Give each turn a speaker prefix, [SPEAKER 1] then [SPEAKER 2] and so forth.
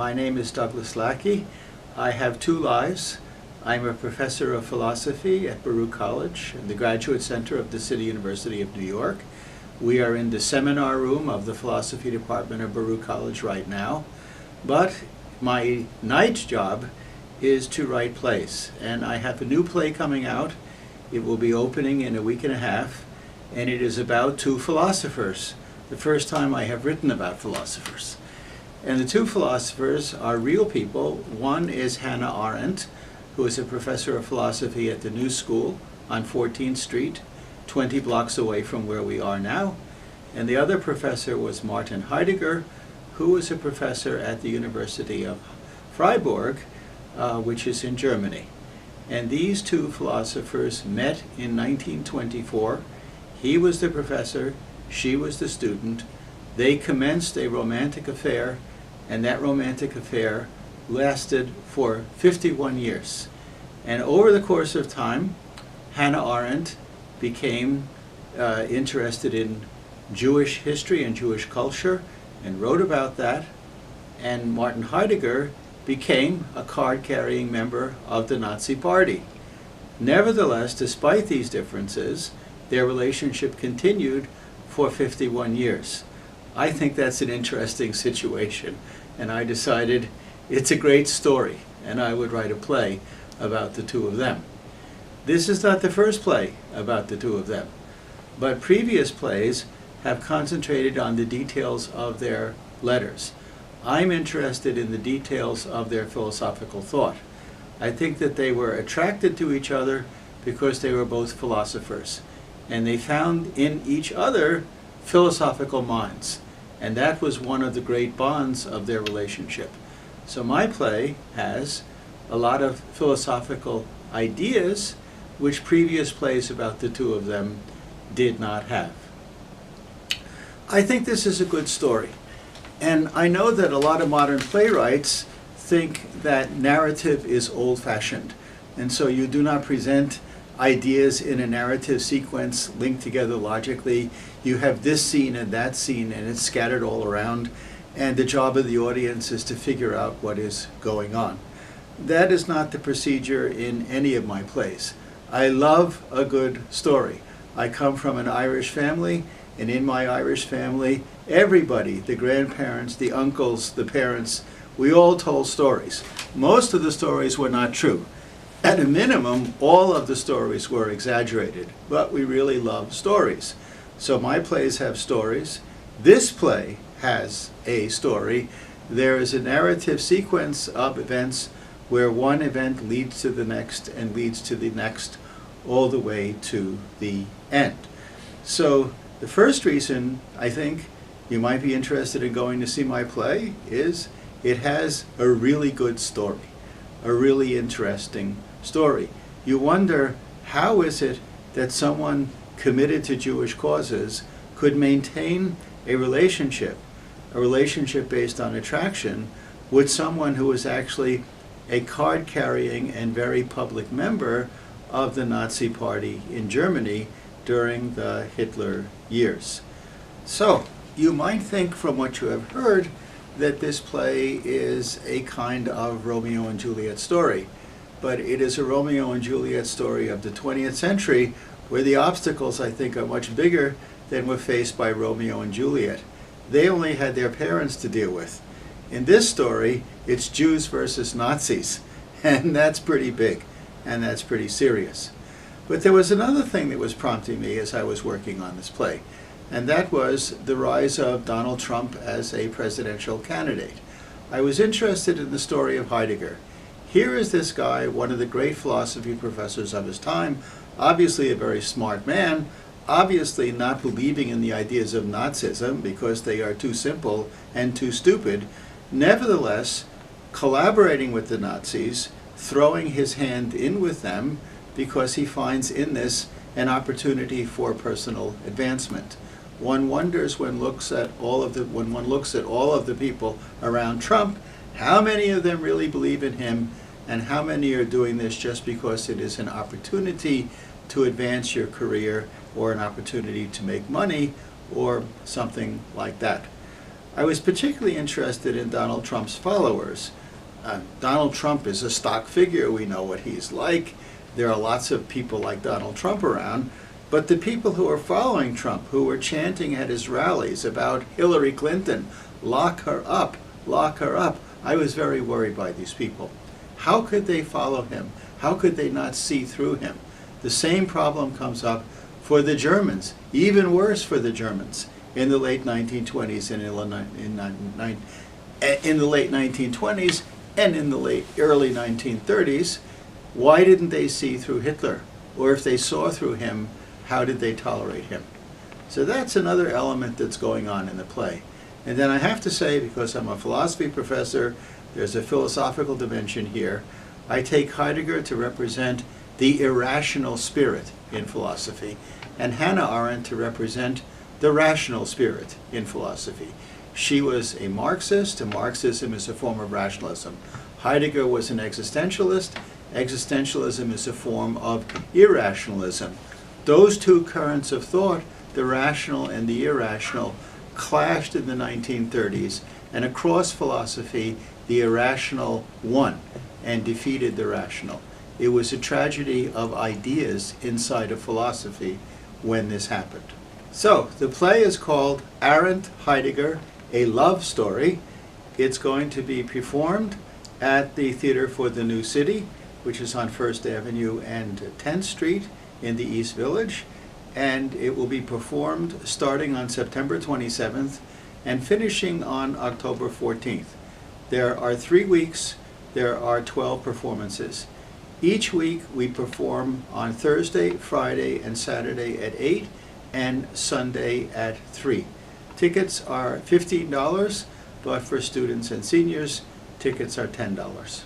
[SPEAKER 1] My name is Douglas Lackey. I have two lives. I'm a professor of philosophy at Baruch College in the Graduate Center of the City University of New York. We are in the seminar room of the philosophy department of Baruch College right now. But my night job is to write plays. And I have a new play coming out. It will be opening in a week and a half. And it is about two philosophers. The first time I have written about philosophers. And the two philosophers are real people. One is Hannah Arendt, who is a professor of philosophy at the New School on 14th Street, 20 blocks away from where we are now. And the other professor was Martin Heidegger, who was a professor at the University of Freiburg, which is in Germany. And these two philosophers met in 1924. He was the professor, she was the student. They commenced a romantic affair, and that romantic affair lasted for 51 years. And over the course of time, Hannah Arendt became interested in Jewish history and Jewish culture and wrote about that. And Martin Heidegger became a card-carrying member of the Nazi Party. Nevertheless, despite these differences, their relationship continued for 51 years. I think that's an interesting situation, and I decided it's a great story, and I would write a play about the two of them. This is not the first play about the two of them, but previous plays have concentrated on the details of their letters. I'm interested in the details of their philosophical thought. I think that they were attracted to each other because they were both philosophers, and they found in each other philosophical minds. And that was one of the great bonds of their relationship. So my play has a lot of philosophical ideas which previous plays about the two of them did not have. I think this is a good story. And I know that a lot of modern playwrights think that narrative is old-fashioned. And so you do not present ideas in a narrative sequence linked together logically. You have this scene and that scene, and it's scattered all around, and the job of the audience is to figure out what is going on. That is not the procedure in any of my plays. I love a good story. I come from an Irish family, and in my Irish family, everybody, the grandparents, the uncles, the parents, we all told stories. Most of the stories were not true. At a minimum, all of the stories were exaggerated, but we really love stories. So my plays have stories. This play has a story. There is a narrative sequence of events where one event leads to the next and leads to the next, all the way to the end. So the first reason I think you might be interested in going to see my play is it has a really good story, a really interesting story. You wonder, how is it that someone committed to Jewish causes could maintain a relationship based on attraction, with someone who was actually a card-carrying and very public member of the Nazi Party in Germany during the Hitler years. So you might think from what you have heard that this play is a kind of Romeo and Juliet story. But it is a Romeo and Juliet story of the 20th century, where the obstacles, I think, are much bigger than were faced by Romeo and Juliet. They only had their parents to deal with. In this story, it's Jews versus Nazis, and that's pretty big, and that's pretty serious. But there was another thing that was prompting me as I was working on this play, and that was the rise of Donald Trump as a presidential candidate. I was interested in the story of Heidegger. Here is this guy, one of the great philosophy professors of his time, obviously a very smart man, obviously not believing in the ideas of Nazism because they are too simple and too stupid, nevertheless collaborating with the Nazis, throwing his hand in with them because he finds in this an opportunity for personal advancement. One wonders when one looks at all of the people around Trump, how many of them really believe in him, and how many are doing this just because it is an opportunity to advance your career or an opportunity to make money or something like that. I was particularly interested in Donald Trump's followers. Donald Trump is a stock figure. We know what he's like. There are lots of people like Donald Trump around. But the people who are following Trump, who were chanting at his rallies about Hillary Clinton, lock her up, lock her up, I was very worried by these people. How could they follow him? How could they not see through him? The same problem comes up for the Germans, even worse for the Germans in the late 1920s and in the late 1920s and in the early 1930s. Why didn't they see through Hitler? Or if they saw through him, how did they tolerate him? So that's another element that's going on in the play. And then I have to say, because I'm a philosophy professor, there's a philosophical dimension here. I take Heidegger to represent the irrational spirit in philosophy, and Hannah Arendt to represent the rational spirit in philosophy. She was a Marxist, and Marxism is a form of rationalism. Heidegger was an existentialist. Existentialism is a form of irrationalism. Those two currents of thought, the rational and the irrational, clashed in the 1930s, and across philosophy, the irrational won and defeated the rational. It was a tragedy of ideas inside of philosophy when this happened. So, the play is called Arendt-Heidegger, A Love Story. It's going to be performed at the Theater for the New City, which is on 1st Avenue and 10th Street in the East Village, and it will be performed starting on September 27th and finishing on October 14th. There are 3 weeks, there are 12 performances. Each week we perform on Thursday, Friday, and Saturday at 8 and Sunday at 3. Tickets are $15, but for students and seniors, tickets are $10.